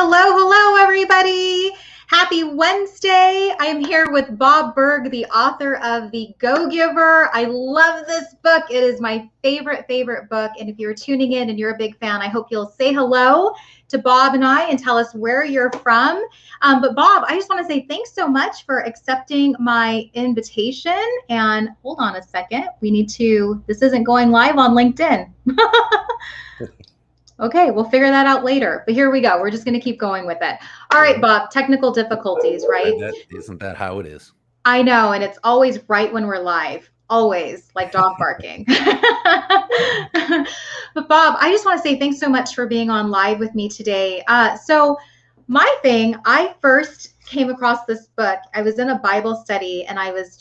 Hello, everybody. Happy Wednesday. I am here with Bob Burg, the author of The Go-Giver. I love this book. It is my favorite book. And if you're tuning in and you're a big fan, I hope you'll say hello to Bob and I and tell us where you're from. But Bob, I just want to say thanks so much for accepting my invitation. And hold on a second. This isn't going live on LinkedIn. Okay, we'll figure that out later. But here we go. We're just going to keep going with it. All right, Bob, technical difficulties, right? Isn't that how it is? I know, and it's always right when we're live. Always, like dog barking. But Bob, I just want to say thanks so much for being on live with me today. I first came across this book. I was in a Bible study, and I was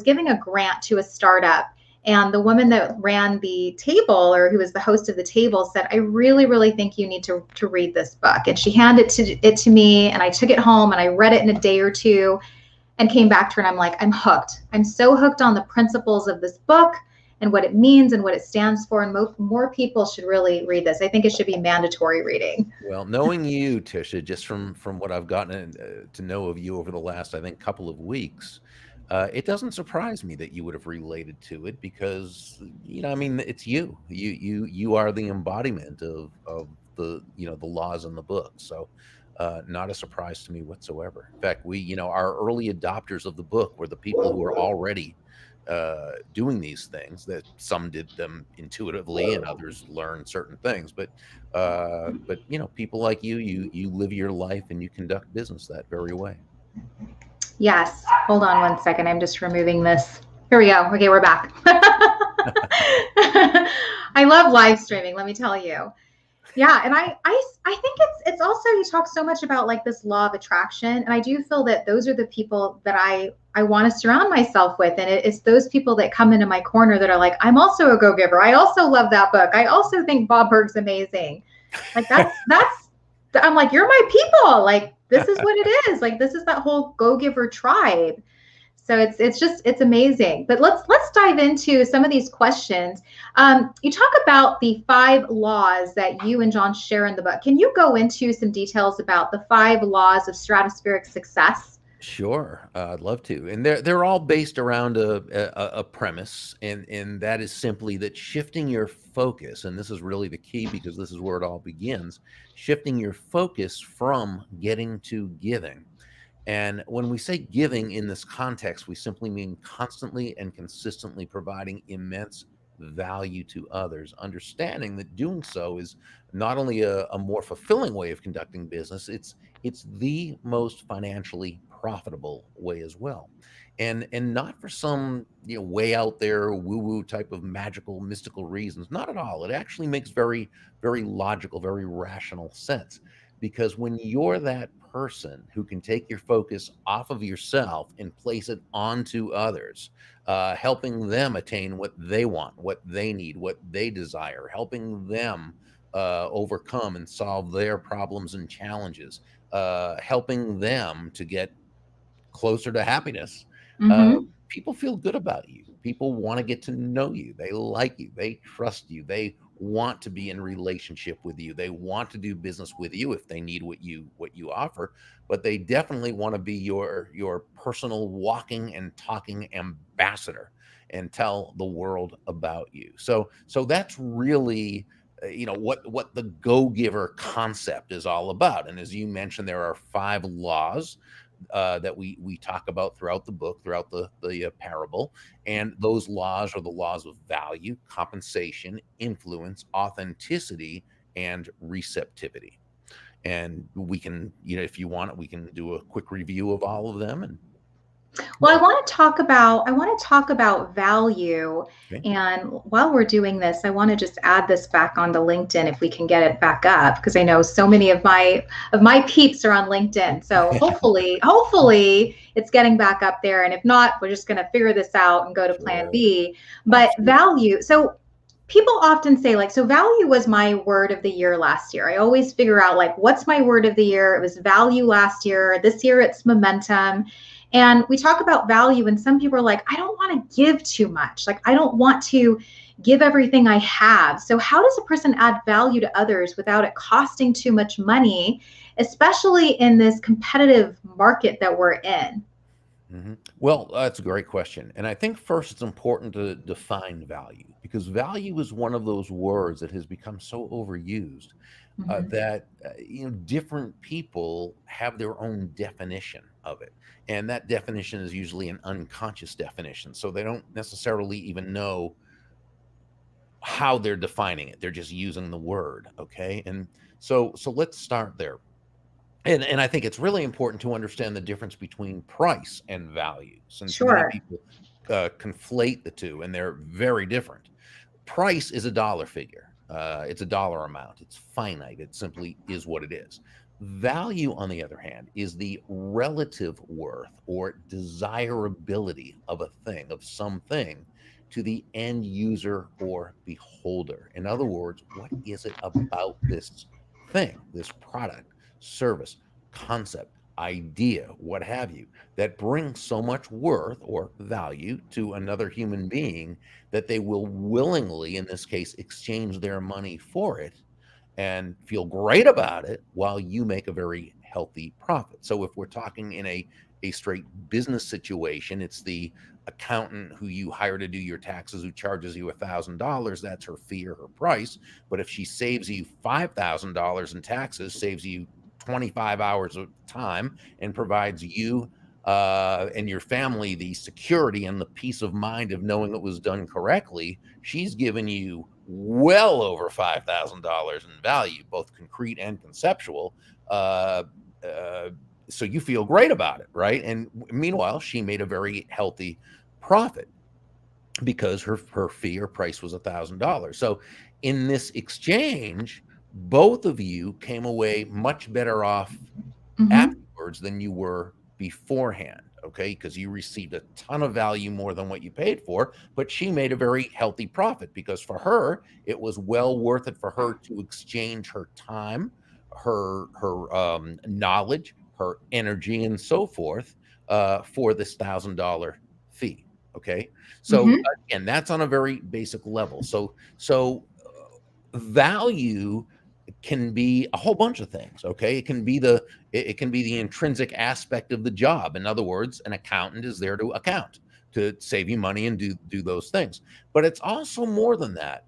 giving a grant to a startup. And the woman that ran the table, or who was the host of the table, said, I really, really think you need to read this book. And she handed it to me, and I took it home and I read it in a day or two and came back to her, and I'm like, I'm hooked. I'm so hooked on the principles of this book and what it means and what it stands for. And more people should really read this. I think it should be mandatory reading. Well, knowing you, Tisha, just from what I've gotten to know of you over the last, I think, couple of weeks, it doesn't surprise me that you would have related to it because, it's you. You are the embodiment of the laws in the book. So not a surprise to me whatsoever. In fact, our early adopters of the book were the people who are already doing these things. That some did them intuitively and others learned certain things. But people like you live your life and you conduct business that very way. Yes. Hold on one second. I'm just removing this. Here we go. Okay, we're back. I love live streaming, let me tell you. Yeah, and I think it's also, you talk so much about like this law of attraction, and I do feel that those are the people that I want to surround myself with, and it's those people that come into my corner that are like, I'm also a go-giver. I also love that book. I also think Bob Burg's amazing. Like that's I'm like, you're my people. Like, this is what it is. Like, this is that whole go-giver tribe. So it's amazing. But let's dive into some of these questions. You talk about the 5 laws that you and John share in the book. Can you go into some details about the 5 laws of stratospheric success? Sure, I'd love to. And they're all based around a premise, and that is simply that shifting your focus, and this is really the key because this is where it all begins, shifting your focus from getting to giving. And when we say giving in this context, we simply mean constantly and consistently providing immense value to others, understanding that doing so is not only a more fulfilling way of conducting business, it's the most financially profitable way as well. And not for some way out there woo-woo type of magical, mystical reasons. Not at all. It actually makes very, very logical, very rational sense. Because when you're that person who can take your focus off of yourself and place it onto others, helping them attain what they want, what they need, what they desire, helping them overcome and solve their problems and challenges, helping them to get closer to happiness. People feel good about you. People want to get to know you. They like you. They trust you. They want to be in relationship with you. They want to do business with you if they need what you offer, but they definitely want to be your personal walking and talking ambassador and tell the world about you. So that's really what the go-giver concept is all about. And as you mentioned, there are 5 laws that we talk about throughout the book, throughout the parable. And those laws are the laws of value, compensation, influence, authenticity, and receptivity. And we can, if you want it, we can do a quick review of all of them. And well, I want to talk about value. Okay. And while we're doing this, I want to just add this back onto LinkedIn if we can get it back up, because I know so many of my peeps are on LinkedIn. So hopefully it's getting back up there. And if not, we're just going to figure this out and go to plan B. But value. So people often say so value was my word of the year last year. I always figure out what's my word of the year? It was value last year. This year it's momentum. And we talk about value, and some people are like, I don't want to give too much. I don't want to give everything I have. So how does a person add value to others without it costing too much money? especially in this competitive market that we're in? Well, that's a great question. And I think first it's important to define value, because value is one of those words that has become so overused Hmm. that different people have their own definition of it, and that definition is usually an unconscious definition, so they don't necessarily even know how they're defining it. They're just using the word, okay? And so let's start there. And I think it's really important to understand the difference between price and value, since many Sure. people conflate the two, and they're very different. Price is a dollar figure. It's a dollar amount. It's finite. It simply is what it is. Value, on the other hand, is the relative worth or desirability of a thing, of something, to the end user or beholder. In other words, what is it about this thing, this product, service, concept, idea, what have you, that brings so much worth or value to another human being that they will willingly, in this case, exchange their money for it and feel great about it while you make a very healthy profit. So if we're talking in a straight business situation, it's the accountant who you hire to do your taxes who charges you $1,000. That's her fee or her price. But if she saves you $5,000 in taxes, saves you 25 hours of time, and provides you and your family the security and the peace of mind of knowing it was done correctly, she's given you well over $5,000 in value, both concrete and conceptual. Uh, uh, so you feel great about it, right? And meanwhile, she made a very healthy profit because her fee or price was $1,000. So in this exchange, both of you came away much better off Hmm. afterwards than you were beforehand. Okay, because you received a ton of value more than what you paid for, but she made a very healthy profit because for her it was well worth it for her to exchange her time, her knowledge, her energy, and so forth for this $1,000 fee. Okay, so Hmm. again, that's on a very basic level. So value can be a whole bunch of things. Okay, it can be the intrinsic aspect of the job. In other words, an accountant is there to account, to save you money and do those things. But it's also more than that.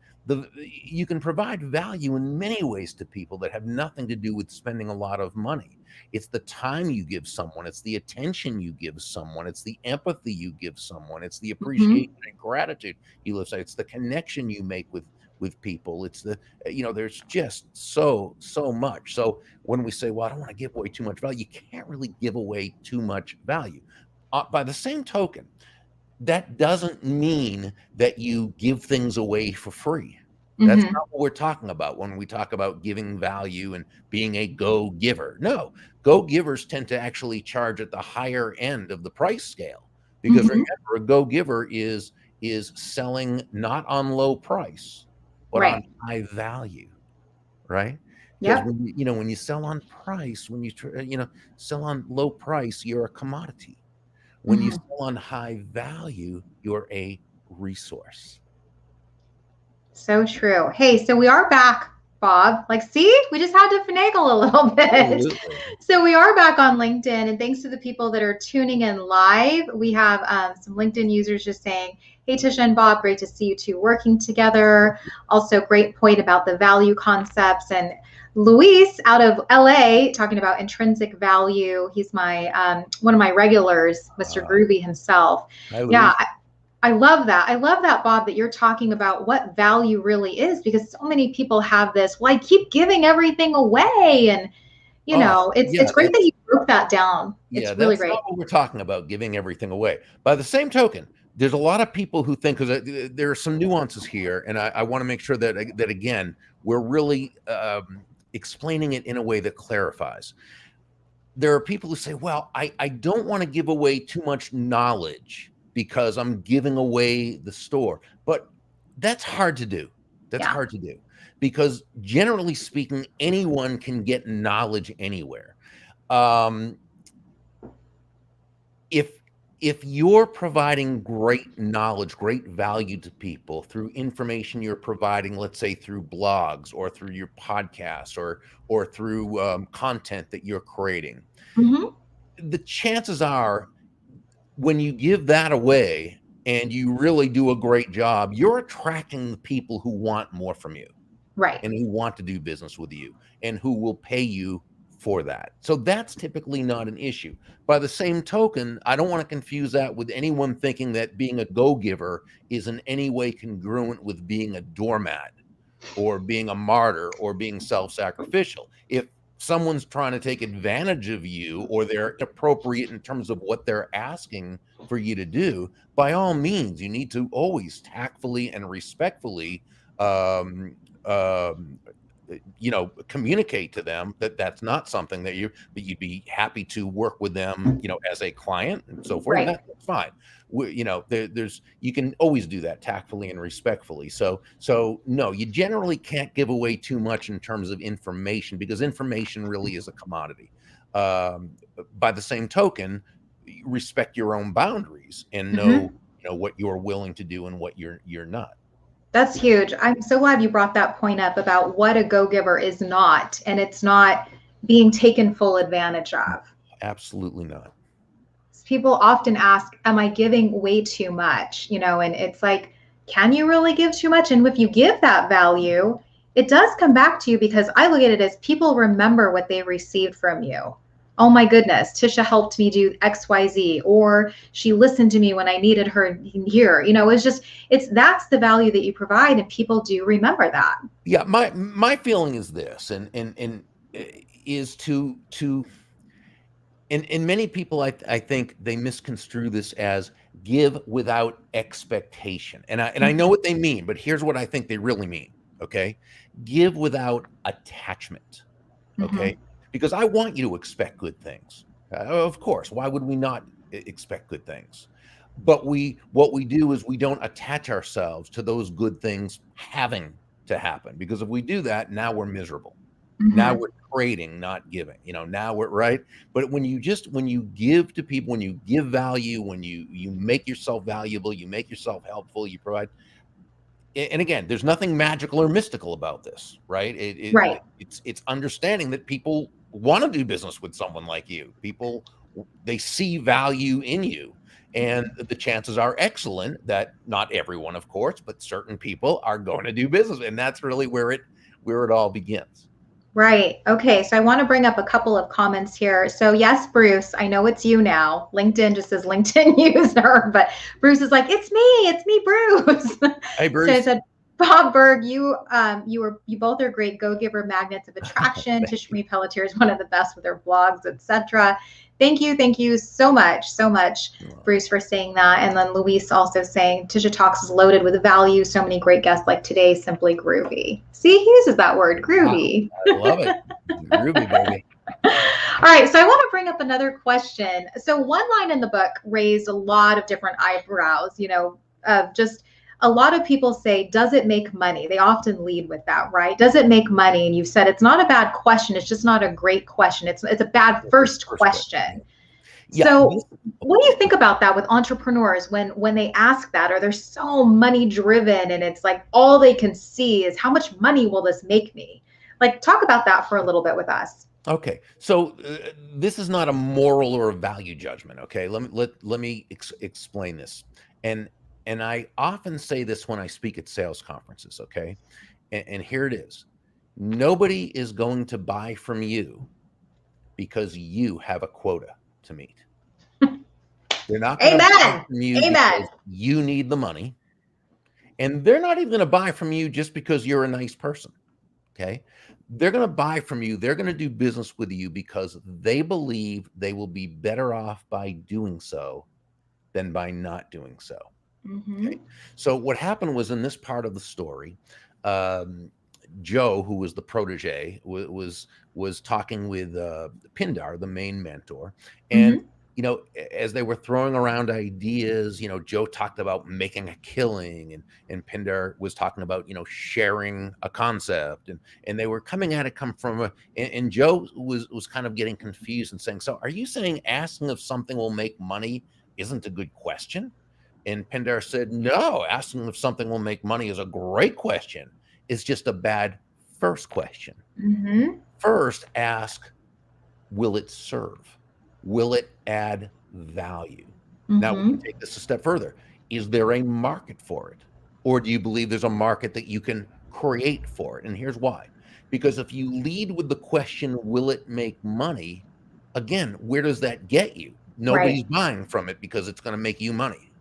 You can provide value in many ways to people that have nothing to do with spending a lot of money. It's the time you give someone, it's the attention you give someone, it's the empathy you give someone, it's the appreciation Hmm. and gratitude you live. It's the connection you make with people. It's the there's just so much. So when we say, well, I don't want to give away too much value, you can't really give away too much value. By the same token, that doesn't mean that you give things away for free. That's Hmm. not what we're talking about when we talk about giving value and being a go giver. No, go givers tend to actually charge at the higher end of the price scale, because Hmm. remember, a go giver is selling not on low price but on Right. high value, right? Because Yep. when you sell on price, when sell on low price, you're a commodity. When you Hmm. sell on high value, you're a resource. So true. Hey, so we are back, Bob. Like, see, we just had to finagle a little bit. Absolutely. So we are back on LinkedIn, and thanks to the people that are tuning in live. We have some LinkedIn users just saying, "Hey, Tisha and Bob, great to see you two working together." Also, great point about the value concepts. And Luis out of LA talking about intrinsic value. He's my one of my regulars, Mr. Uh, Groovy himself. Hi, Yeah, Luis. I love that. I love that, Bob, that you're talking about what value really is, because so many people have this, well, I keep giving everything away. And, Oh, it's yeah, great that you broke that down. It's really that's great. not what we're talking about, giving everything away. By the same token, there's a lot of people who think, because there are some nuances here, and I want to make sure that again, we're really explaining it in a way that clarifies. There are people who say, well, I don't want to give away too much knowledge because I'm giving away the store. But that's hard to do. That's Yeah. hard to do because generally speaking, anyone can get knowledge anywhere. Um, if if you're providing great knowledge, great value to people through information you're providing, let's say through blogs or through your podcasts or through content that you're creating, Mm-hmm. the chances are when you give that away and you really do a great job, you're attracting the people who want more from you Right. and who want to do business with you and who will pay you for that. So that's typically not an issue. By the same token, I don't want to confuse that with anyone thinking that being a go-giver is in any way congruent with being a doormat or being a martyr or being self-sacrificial. If someone's trying to take advantage of you or they're inappropriate in terms of what they're asking for you to do, by all means, you need to always tactfully and respectfully um, um, communicate to them that that's not something that you'd be happy to work with them, as a client and so forth. And Right. that's fine. There's you can always do that tactfully and respectfully. So no, you generally can't give away too much in terms of information because information really is a commodity. Um, by the same token, respect your own boundaries and know Mm-hmm. what you're willing to do and what you're not. That's huge. I'm so glad you brought that point up about what a go-giver is not, and it's not being taken full advantage of. Absolutely not. People often ask, am I giving way too much? And it's like, can you really give too much? And if you give that value, it does come back to you, because I look at it as people remember what they received from you. Oh my goodness, Tisha helped me do XYZ, or she listened to me when I needed her here. That's the value that you provide, and people do remember that. Yeah, my feeling is this, and is to and many people I think they misconstrue this as give without expectation. And I know what they mean, but here's what I think they really mean. Okay. Give without attachment. Mm-hmm. Okay. Because I want you to expect good things. Of course. Why would we not expect good things? But what we do is we don't attach ourselves to those good things having to happen. Because if we do that, now we're miserable. Now Mm-hmm. we're trading, not giving. Now we're right. But when you give to people, when you give value, when you make yourself valuable, you make yourself helpful, you provide. And again, there's nothing magical or mystical about this, right? Right. It's understanding that people want to do business with someone like you. People, they see value in you, and the chances are excellent that not everyone, of course, but certain people are going to do business, and that's really where it all begins. Right. Okay. So I want to bring up a couple of comments here. So yes, Bruce, I know it's you now. LinkedIn just says LinkedIn user, but Bruce is like, it's me, Bruce. Hey, So I Bruce. said, Bob Burg, you both are great go-giver magnets of attraction. Tish Marie Pelletier is one of the best with her blogs, etc. Thank you so much, Bruce, for saying that. And then Luis also saying Tisha Talks is loaded with value. So many great guests like today, simply groovy. See, he uses that word, groovy. I love it. Groovy, baby. All right, so I want to bring up another question. So one line in the book raised a lot of different eyebrows, of just a lot of people say, does it make money? They often lead with that, right? Does it make money? And you've said it's not a bad question. It's just not a great question. It's a bad first question. Yeah. So what do you think about that with entrepreneurs when they ask that, or they're so money driven and it's like all they can see is how much money will this make me? Like, talk about that for a little bit with us. Okay, so this is not a moral or a value judgment. Okay, let me explain this, and I often say this when I speak at sales conferences. Okay, and here it is: nobody is going to buy from you because you have a quota to meet. They're not going to buy Amen. from you Amen. because you need the money, and they're not even going to buy from you just because you're a nice person. Okay. They're going to buy from you. They're going to do business with you because they believe they will be better off by doing so than by not doing so. Mm-hmm. Okay. So what happened was in this part of the story, Joe, who was the protege, was talking with Pindar, the main mentor, and Mm-hmm. as they were throwing around ideas, Joe talked about making a killing, and Pindar was talking about sharing a concept, and they were coming at it from and Joe was kind of getting confused and saying, so are you saying asking if something will make money isn't a good question? And Pindar said, no, asking if something will make money is a great question. It's just a bad first question. Mm-hmm. First, ask, will it serve? Will it add value? Now, we can Mm-hmm. take this a step further. Is there a market for it? Or do you believe there's a market that you can create for it? And here's why. Because if you lead with the question, will it make money? Again, where does that get you? Nobody's Right. buying from it because it's going to make you money.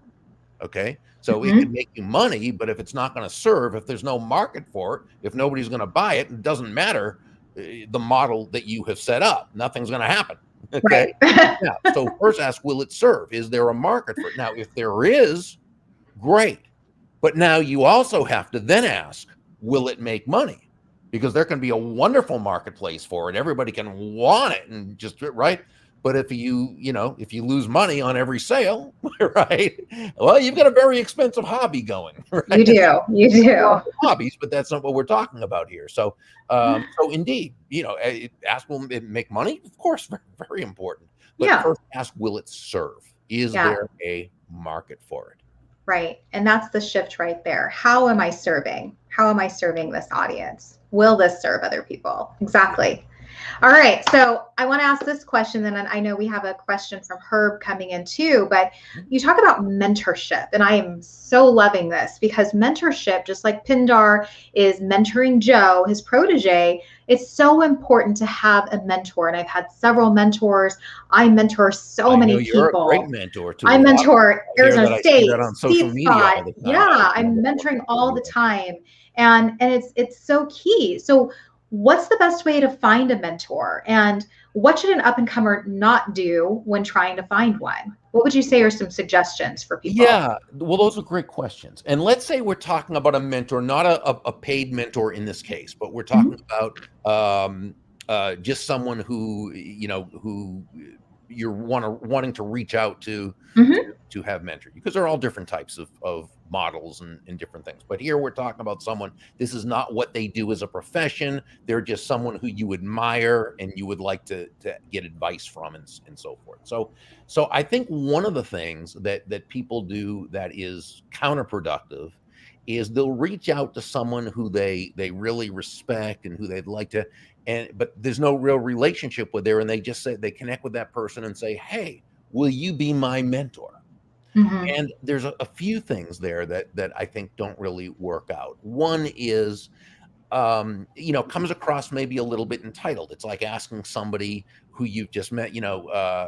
Okay. So it could Mm-hmm. make you money, but if it's not going to serve, if there's no market for it, if nobody's going to buy it, it doesn't matter the model that you have set up. Nothing's going to happen. Okay. Right. Now, so first ask, will it serve? Is there a market for it? Now, if there is, great. But now you also have to then ask, will it make money? Because there can be a wonderful marketplace for it. Everybody can want it and just right. But if if you lose money on every sale, right? Well, you've got a very expensive hobby going, You right? do. You do. Hobbies, but that's not what we're talking about here. So, so indeed, ask, will it make money? Of course, very, very important. But Yeah. first, ask, will it serve? Is Yeah. there a market for it? Right. And that's the shift right there. How am I serving? How am I serving this audience? Will this serve other people? Exactly. All right. So I want to ask this question, and I know we have a question from Herb coming in too, but you talk about mentorship, and I am so loving this because mentorship, just like Pindar is mentoring Joe, his protege, it's so important to have a mentor. And I've had several mentors. I mentor so I know many you're a great people. mentor to a I lot of mentor people. I hear Arizona that. I see State, that on social Seed media Spot. all the time. Yeah, It's I'm wonderful mentoring people all do the that. time, and it's so key. So, what's the best way to find a mentor, and what should an up and comer not do when trying to find one? What would you say are some suggestions for people? Yeah, well, those are great questions. And let's say we're talking about a mentor, not a paid mentor in this case, but we're talking Mhm. about just someone who who you're wanting to reach out to Mhm. to have mentored you, because there are all different types of models and different things. But here we're talking about someone. This is not what they do as a profession. They're just someone who you admire and you would like to get advice from and so forth. So I think one of the things that people do that is counterproductive is they'll reach out to someone who they really respect and who they'd like to, and but there's no real relationship with there, and they just say they connect with that person and say, hey, will you be my mentor? Mhm. And there's a few things there that I think don't really work out. One is comes across maybe a little bit entitled. It's like asking somebody who you've just met,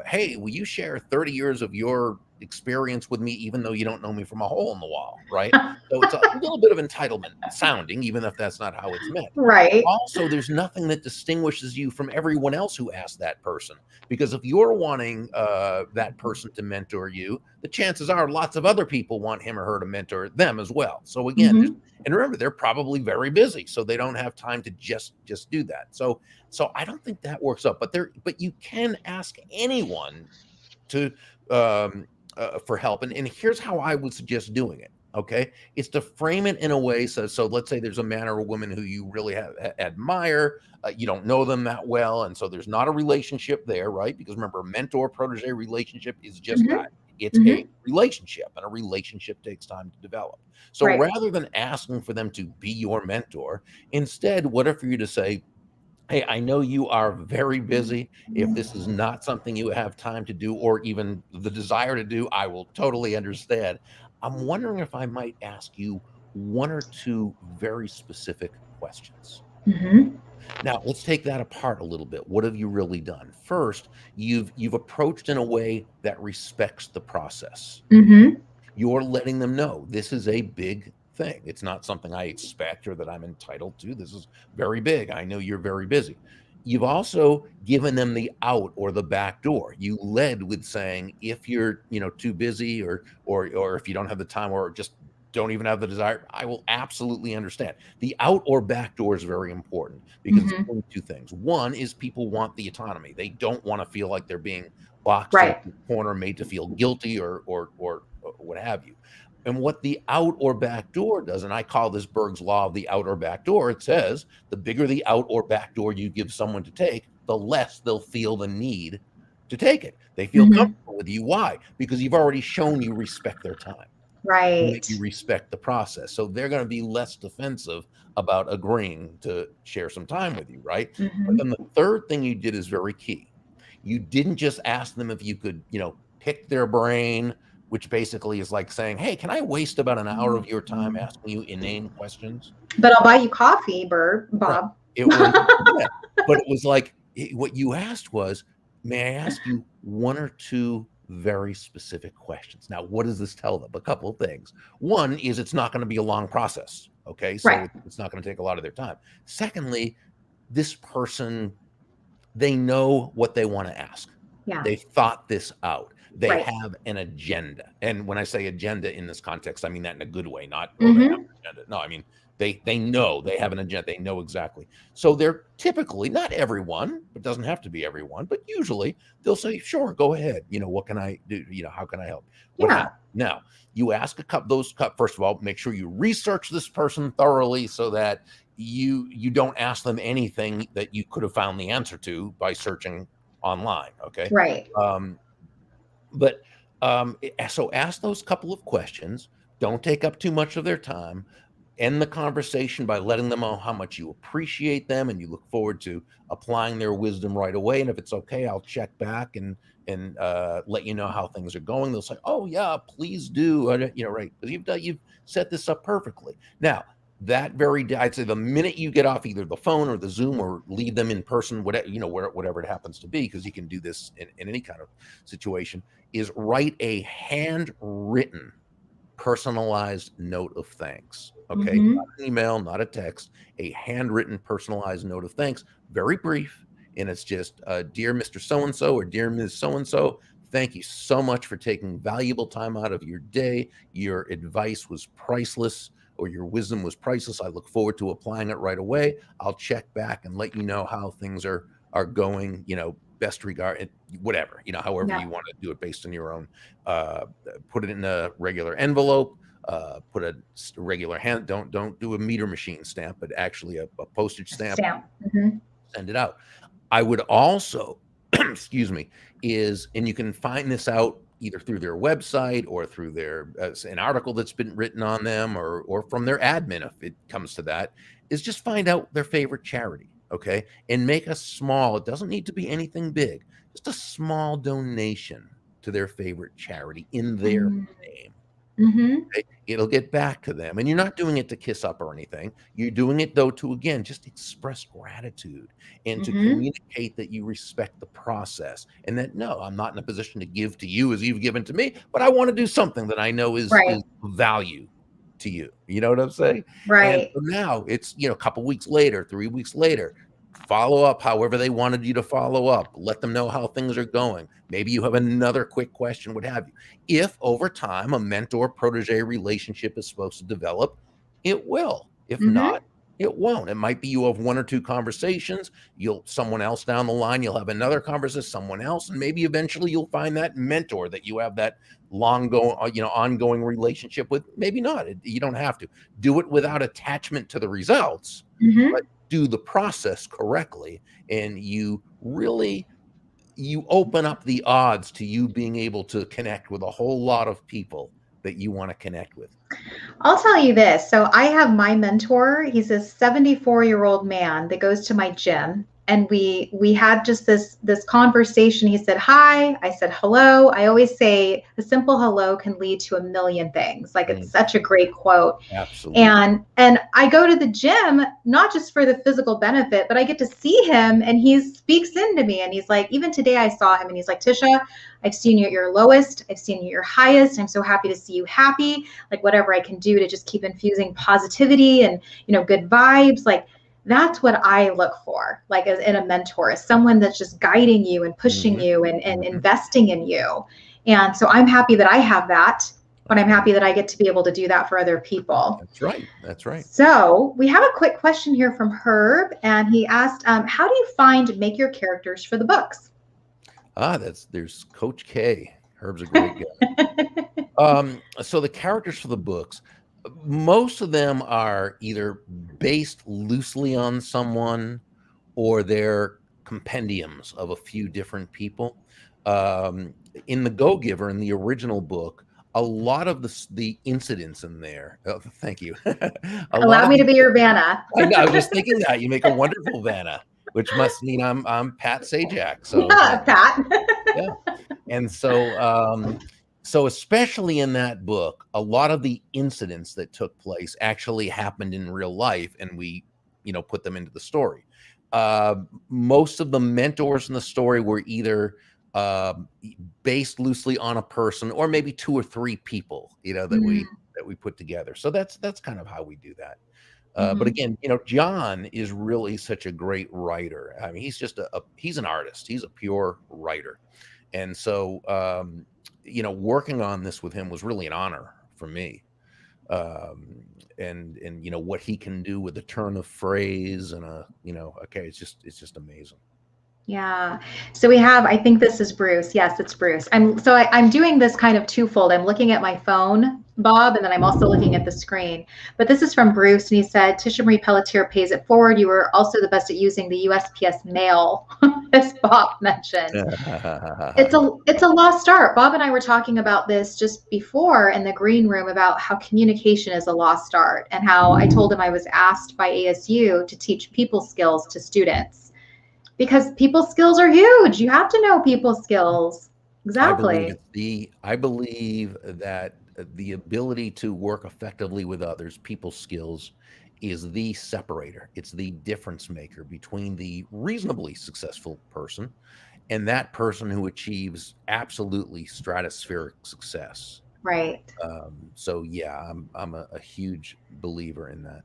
hey, will you share 30 years of your experience with me, even though you don't know me from a hole in the wall, right? So it's a little bit of entitlement sounding, even if that's not how it's meant. Right. Also, there's nothing that distinguishes you from everyone else who asked that person. Because if you're wanting that person to mentor you, the chances are lots of other people want him or her to mentor them as well. So again, Mhm. and remember, they're probably very busy, so they don't have time to just do that. So I don't think that works out. But you can ask anyone to for help, and here's how I would suggest doing it. Okay, it's to frame it in a way so let's say there's a man or a woman who you really admire. You don't know them that well, and so there's not a relationship there, right? Because remember, mentor protege relationship is just Mhm. that. It's a Mhm. relationship, and a relationship takes time to develop. So Right. rather than asking for them to be your mentor, instead, what if for you to say, hey, I know you are very busy. If this is not something you have time to do or even the desire to do, I will totally understand. I'm wondering if I might ask you one or two very specific questions. Mhm. Now, let's take that apart a little bit. What have you really done? First, you've approached in a way that respects the process. Mhm. You're letting them know this is a big thing. It's not something I expect or that I'm entitled to. This is very big. I know you're very busy. You've also given them the out or the back door. You led with saying, if you're, too busy or if you don't have the time or just don't even have the desire, I will absolutely understand. The out or back door is very important because it's Mhm. doing two things. One is people want the autonomy. They don't want to feel like they're being boxed into Right. a corner, made to feel guilty or what have you. And what the out or back door does, and I call this Burg's law of the out or back door, it says the bigger the out or back door you give someone to take, the less they'll feel the need to take it. They feel Hmm. comfortable with you. Why? Because you've already shown you respect their time and that Right. you respect the process. So they're going to be less defensive about agreeing to share some time with you, right? But Hmm. then the third thing you did is very key. You didn't just ask them if you could, pick their brain, which basically is like saying, "Hey, can I waste about an hour of your time asking you inane questions?" But I'll buy you coffee, Right. Bob. It was, yeah, but it was like what you asked was, "May I ask you one or two very specific questions?" Now, what does this tell them? A couple of things. One is it's not going to be a long process. Okay. So Right. it's not going to take a lot of their time. Secondly, this person, they know what they want to ask. Yeah. They thought this out. They Right. have an agenda. And when I say agenda in this context, I mean that in a good way, not, oh, they have Hmm. an agenda. No, I mean they know they have an agenda. They know exactly. So they're typically, not everyone, it doesn't have to be everyone, but usually they'll say, sure, go ahead. What can I do? How can I help? What Yeah. happened? Now, you ask first of all, make sure you research this person thoroughly so that you don't ask them anything that you could have found the answer to by searching online. Okay. Right. Um, so ask those couple of questions. Don't take up too much of their time. End the conversation by letting them know how much you appreciate them and you look forward to applying their wisdom right away. And if it's okay, I'll check back and let you know how things are going. They'll say, "Oh yeah, please do." Right? Because you've set this up perfectly. Now, I'd say the minute you get off either the phone or the Zoom or leave them in person, whatever it happens to be, because you can do this in any kind of situation, is write a handwritten personalized note of thanks. Okay. Hmm. Not an email, not a text, a handwritten personalized note of thanks, very brief. And it's just, dear Mr. So and so or dear Ms. So and so, thank you so much for taking valuable time out of your day. Your advice was priceless, or your wisdom was priceless. I look forward to applying it right away. I'll check back and let you know how things are going, best regard, whatever, however Yeah. you want to do it based on your own, put it in a regular envelope, put a regular hand, don't do a meter machine stamp, but actually a postage stamp, Stamp. Hmm. send it out. I would also, excuse me, and you can find this out either through their website or through an article that's been written on them, or from their admin, if it comes to that, is just find out their favorite charity. Okay. And make a small, it doesn't need to be anything big, just a small donation to their favorite charity in their name. Hmm. Okay? It'll get back to them. And you're not doing it to kiss up or anything. You're doing it, though, to, again, just express gratitude and to Hmm. communicate that you respect the process and that, no, I'm not in a position to give to you as you've given to me, but I want to do something that I know is Right. value to you. You know what I'm saying? And Right. so now it's, a couple weeks later, 3 weeks later, follow up however they wanted you to follow up. Let them know how things are going. Maybe you have another quick question, what have you. If over time a mentor protege relationship is supposed to develop, it will. If Hmm. not, it won't. It might be you have one or two conversations, someone else down the line, you'll have another conversation, someone else, and maybe eventually you'll find that mentor that you have that ongoing relationship with. Maybe not. You don't have to do it without attachment to the results, but Hmm. do the process correctly, and you open up the odds to you being able to connect with a whole lot of people that you want to connect with. I'll tell you this. So I have my mentor. He's a 74-year-old man that goes to my gym. And we had just this conversation. He said hi. I said hello. I always say a simple hello can lead to a million things. Like it's Mm, such a great quote. absolutely. And I go to the gym not just for the physical benefit, but I get to see him and he speaks into me. And he's like, even today I saw him and he's like, Tisha, I've seen you at your lowest. I've seen you at your highest. I'm so happy to see you happy. Like whatever I can do to just keep infusing positivity and, good vibes. Like that's what I look for, like as in a mentor, is someone that's just guiding you and pushing Hmm. you and Hmm. investing in you. And so I'm happy that I have that, but That's I'm right. happy that I get to be able to do that for other people. That's right. That's right. So we have a quick question here from Herb, and he asked, how do you find make your characters for the books? There's Coach K. Herb's a great guy. So the characters for the books, most of them are either based loosely on someone or they're compendiums of a few different people. Um, in the Go Giver, in the original book, a lot of the incidents in there. Oh, thank you. A lot Allow of me to the. be your Vanna. I know. I was just thinking that you make a wonderful Vanna, which must mean I'm Pat Sajak. So thank you. Pat. Yeah. And so especially in that book, a lot of the incidents that took place actually happened in real life, and we, put them into the story. Uh, Most of the mentors in the story were either uh, based loosely on a person, or maybe two or three people, that we put together. So that's kind of how we do that. But Mm-hmm. again, John is really such a great writer. I mean, he's just he's an artist. He's a pure writer. And so, working on this with him was really an honor for me. And what he can do with a turn of phrase and okay, it's just amazing. Yeah. So we have, I think this is Bruce. Yes, it's Bruce. I'm doing this kind of twofold. I'm looking at my phone, Bob, and then I'm also looking at the screen. But this is from Bruce, and he said, Tisha Marie Pelletier pays it forward. You were also the best at using the USPS mail, as Bob mentioned. It's a lost art. Bob and I were talking about this just before in the green room about how communication is a lost art, and how I told him I was asked by ASU to teach people skills to students because people skills are huge. You have to know people skills. Exactly. I believe that the ability to work effectively with others, people skills, is the separator. It's the difference maker between the reasonably successful person and that person who achieves absolutely stratospheric success. Right. So yeah, I'm a huge believer in that.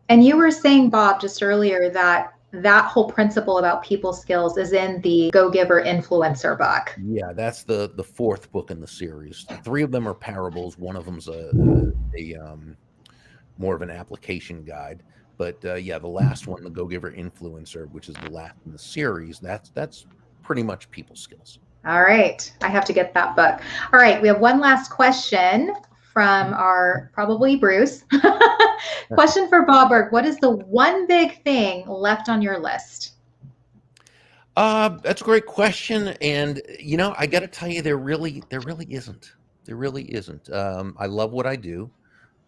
And you were saying, Bob, just earlier that that whole principle about people skills is in the Go Giver Influencer book. Yeah, that's the fourth book in the series. Three of them are parables. One of them's a more of an application guide. But yeah, the last one, the Go Giver Influencer, which is the last in the series, that's pretty much people skills. All right. I have to get that book. All right. We have one last question from our probably Bruce. Question for Bob Burg. What is the one big thing left on your list? That's a great question, and I got to tell you, there really isn't. There really isn't. I love what I do.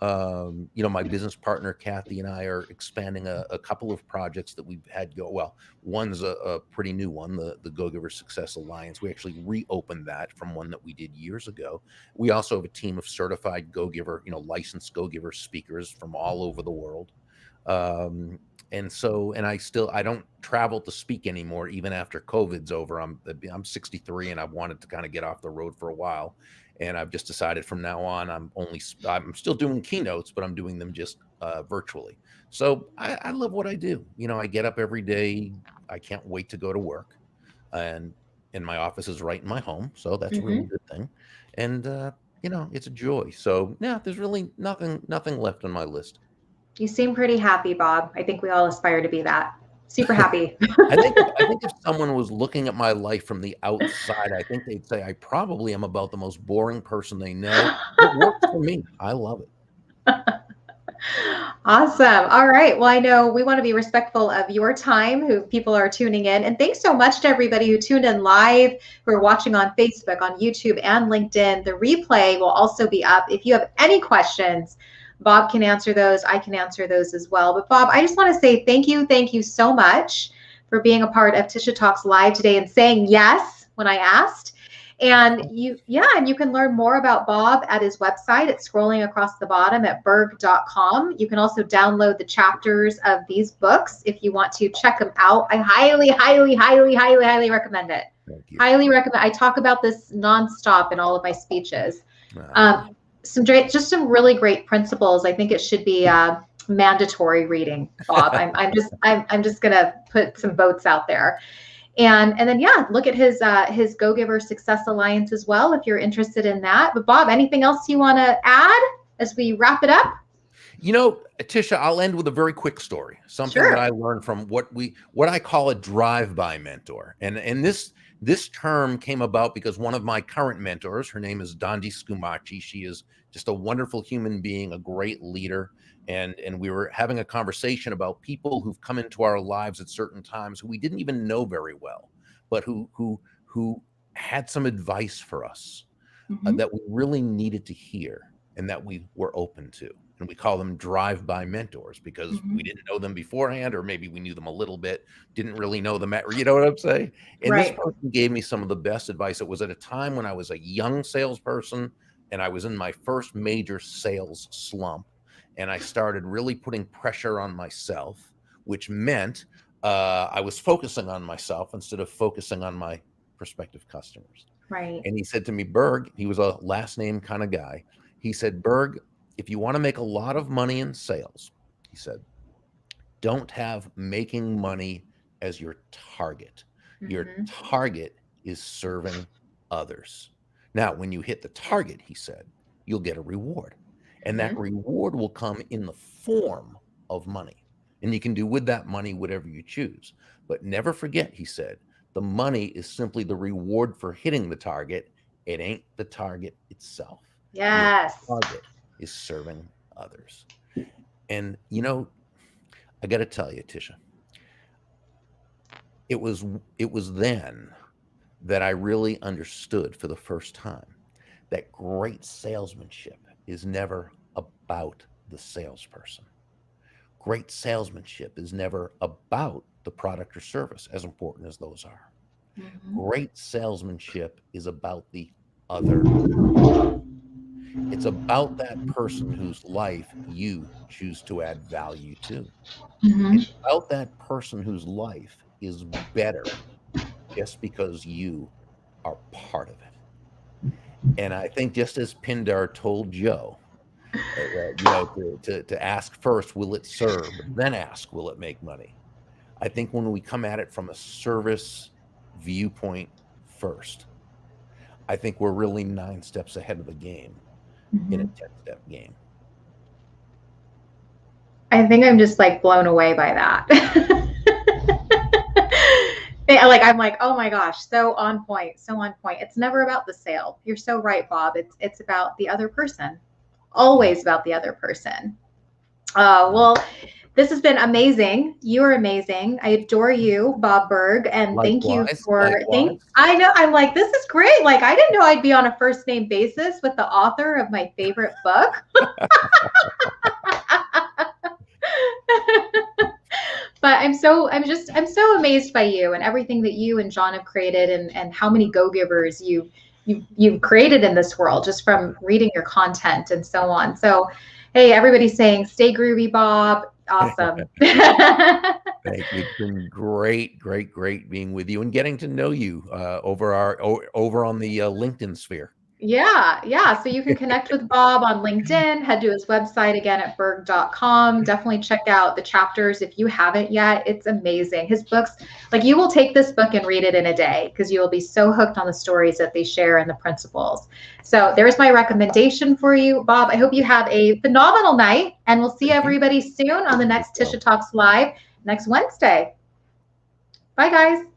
My business partner Kathy and I are expanding a couple of projects that we've had go. Well, one's a pretty new one, the Go Giver Success Alliance. We actually reopened that from one that we did years ago. We also have a team of certified Go Giver, licensed Go Giver speakers from all over the world. Um, and I don't travel to speak anymore, even after COVID's over. I'm 63 and I've wanted to kind of get off the road for a while. And I've just decided from now on, I'm still doing keynotes, but I'm doing them just virtually. So I love what I do. I get up every day. I can't wait to go to work, and my office is right in my home, so that's a really Mm-hmm. good thing. And it's a joy. So yeah, there's really nothing left on my list. You seem pretty happy, Bob. I think we all aspire to be that. Super happy. I think if someone was looking at my life from the outside, I think they'd say I probably am about the most boring person they know. It works for me. I love it. Awesome. All right. Well, I know we want to be respectful of your time, who people are tuning in. And thanks so much to everybody who tuned in live, who are watching on Facebook, on YouTube, and LinkedIn. The replay will also be up. If you have any questions, Bob can answer those. I can answer those as well. But Bob, I just want to say thank you. Thank you so much for being a part of Tisha Talks Live today and saying yes when I asked. And you can learn more about Bob at his website. It's scrolling across the bottom at burg.com. You can also download the chapters of these books if you want to check them out. I highly, highly, highly, highly, highly recommend it. Thank you. Highly recommend. I talk about this nonstop in all of my speeches. Uh, Just some really great principles. I think it should be mandatory reading, Bob. I'm just gonna put some votes out there. And then look at his Go Giver Success Alliance as well if you're interested in that. But Bob, anything else you want to add as we wrap it up? Tisha, I'll end with a very quick story. Something Sure. that I learned from what I call a drive-by mentor. And this term came about because one of my current mentors, her name is Dondi Scumaci. She is just a wonderful human being, a great leader. And we were having a conversation about people who've come into our lives at certain times who we didn't even know very well, but who had some advice for us Mm-hmm. that we really needed to hear and that we were open to. And we call them drive-by mentors because Mm-hmm. we didn't know them beforehand, or maybe we knew them a little bit, didn't really know them. You know what I'm saying? And this Right. person gave me some of the best advice. It was at a time when I was a young salesperson and I was in my first major sales slump. And I started really putting pressure on myself, which meant I was focusing on myself instead of focusing on my prospective customers. Right. And he said to me, Burg, he was a last name kind of guy. He said, Burg, if you want to make a lot of money in sales, he said, don't have making money as your target. Your Mm-hmm. target is serving others. Now, when you hit the target, he said, you'll get a reward. And that Mm-hmm. reward will come in the form of money. And you can do with that money whatever you choose. But never forget, he said, the money is simply the reward for hitting the target. It ain't the target itself. Your Yes. target is serving others. And, you know, I got to tell you, Tisha, it was then that I really understood for the first time that great salesmanship is never about the salesperson. Great salesmanship is never about the product or service, as important as those are. Mm-hmm. Great salesmanship is about the other. It's about that person whose life you choose to add value to. Mm-hmm. It's about that person whose life is better just because you are part of it. And I think just as Pindar told Joe, you know, to ask first, will it serve? Then ask, will it make money? I think when we come at it from a service viewpoint first, I think we're really 9 steps ahead of the game in a Mm-hmm. 10-step game. I think I'm just like blown away by that. Yeah, like I'm like, oh my gosh, so on point, so on point. It's never about the sale. You're so right, Bob. It's about the other person. Yeah. Always about the other person. Well, this has been amazing. You are amazing. I adore you, Bob Burg, and thank you Likewise, for likewise. I know I'm like, this is great. Like I didn't know I'd be on a first name basis with the author of my favorite book. But I'm so amazed by you and everything that you and John have created and how many go-givers you've created in this world just from reading your content and so on. So hey, everybody's saying stay groovy, Bob. Awesome. Thank you. It's been great, great, great being with you and getting to know you over on the LinkedIn sphere. Yeah. So you can connect with Bob on LinkedIn, head to his website again at burg.com. Definitely check out the chapters if you haven't yet. It's amazing. His books, like you will take this book and read it in a day because you will be so hooked on the stories that they share and the principles. So there's my recommendation for you, Bob. I hope you have a phenomenal night and we'll see Thank you. everybody soon on the next Tisha Talks Live next Wednesday. Bye, guys.